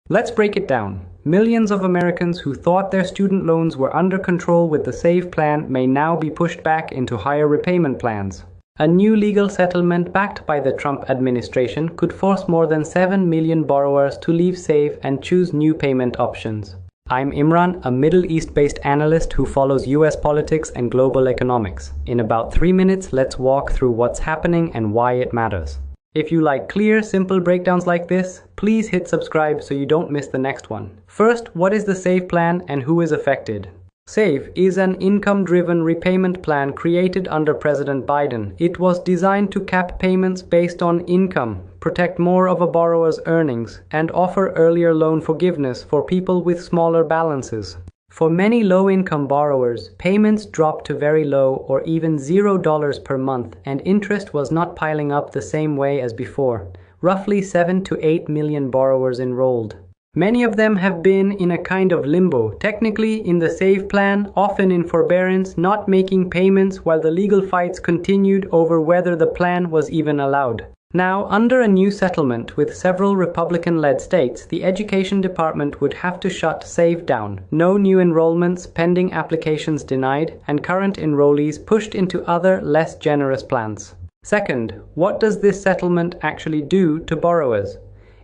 Let's break it down. Millions of Americans who thought their student loans were under control with the SAVE plan may now be pushed back into higher repayment plans. A new legal settlement backed by the Trump administration could force more than 7 million borrowers to leave SAVE and choose new payment options. I'm Imran, a Middle East-based analyst who follows US politics and global economics. In about 3 minutes, let's walk through what's happening and why it matters. If you like clear, simple breakdowns like this, please hit subscribe so you don't miss the next one. First, what is the SAVE plan and who is affected? SAVE is an income-driven repayment plan created under President Biden. It was designed to cap payments based on income, protect more of a borrower's earnings, and offer earlier loan forgiveness for people with smaller balances. For many low-income borrowers, payments dropped to very low or even $0 per month, and interest was not piling up the same way as before. Roughly 7 to 8 million borrowers enrolled. Many of them have been in a kind of limbo, technically in the SAVE plan, often in forbearance, not making payments while the legal fights continued over whether the plan was even allowed. Now, under a new settlement with several Republican-led states, the Education Department would have to shut SAVE down. No new enrollments, pending applications denied, and current enrollees pushed into other, less generous plans. Second, what does this settlement actually do to borrowers?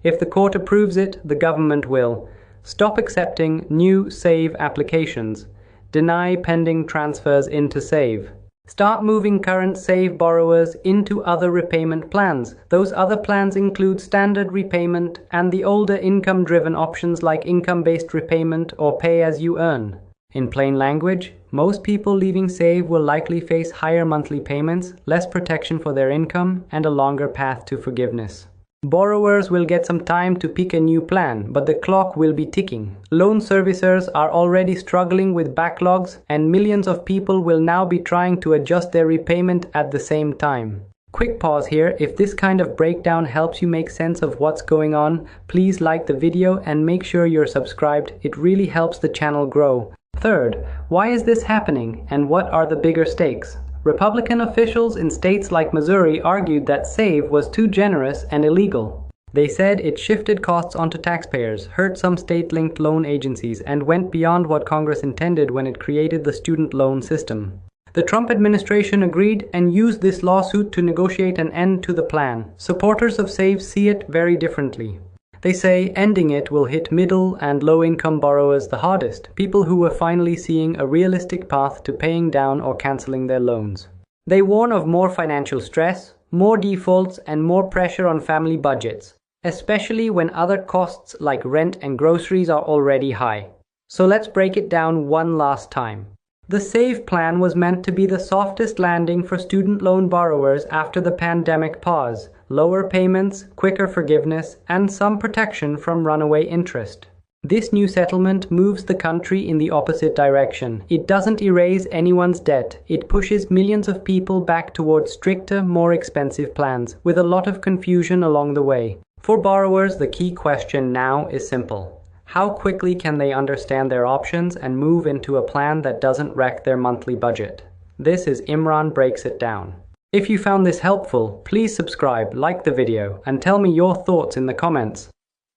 If the court approves it, the government will stop accepting new SAVE applications, deny pending transfers into SAVE, start moving current SAVE borrowers into other repayment plans. Those other plans include standard repayment and the older income-driven options like income-based repayment or pay-as-you-earn. In plain language, most people leaving SAVE will likely face higher monthly payments, less protection for their income, and a longer path to forgiveness. Borrowers will get some time to pick a new plan, but the clock will be ticking. Loan servicers are already struggling with backlogs, and millions of people will now be trying to adjust their repayment at the same time. Quick pause here. If this kind of breakdown helps you make sense of what's going on, please like the video and make sure you're subscribed. It really helps the channel grow. Third, why is this happening, and what are the bigger stakes? Republican officials in states like Missouri argued that SAVE was too generous and illegal. They said it shifted costs onto taxpayers, hurt some state-linked loan agencies, and went beyond what Congress intended when it created the student loan system. The Trump administration agreed and used this lawsuit to negotiate an end to the plan. Supporters of SAVE see it very differently. They say ending it will hit middle and low-income borrowers the hardest, people who were finally seeing a realistic path to paying down or canceling their loans. They warn of more financial stress, more defaults, and more pressure on family budgets, especially when other costs like rent and groceries are already high. So let's break it down one last time. The SAVE plan was meant to be the softest landing for student loan borrowers after the pandemic pause. Lower payments, quicker forgiveness, and some protection from runaway interest. This new settlement moves the country in the opposite direction. It doesn't erase anyone's debt. It pushes millions of people back towards stricter, more expensive plans, with a lot of confusion along the way. For borrowers, the key question now is simple. How quickly can they understand their options and move into a plan that doesn't wreck their monthly budget? This is Imran Breaks It Down. If you found this helpful, please subscribe, like the video, and tell me your thoughts in the comments.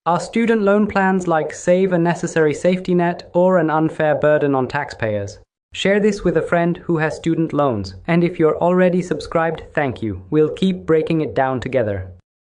Are student loan plans like SAVE a necessary safety net or an unfair burden on taxpayers? Share this with a friend who has student loans. And if you're already subscribed, thank you. We'll keep breaking it down together.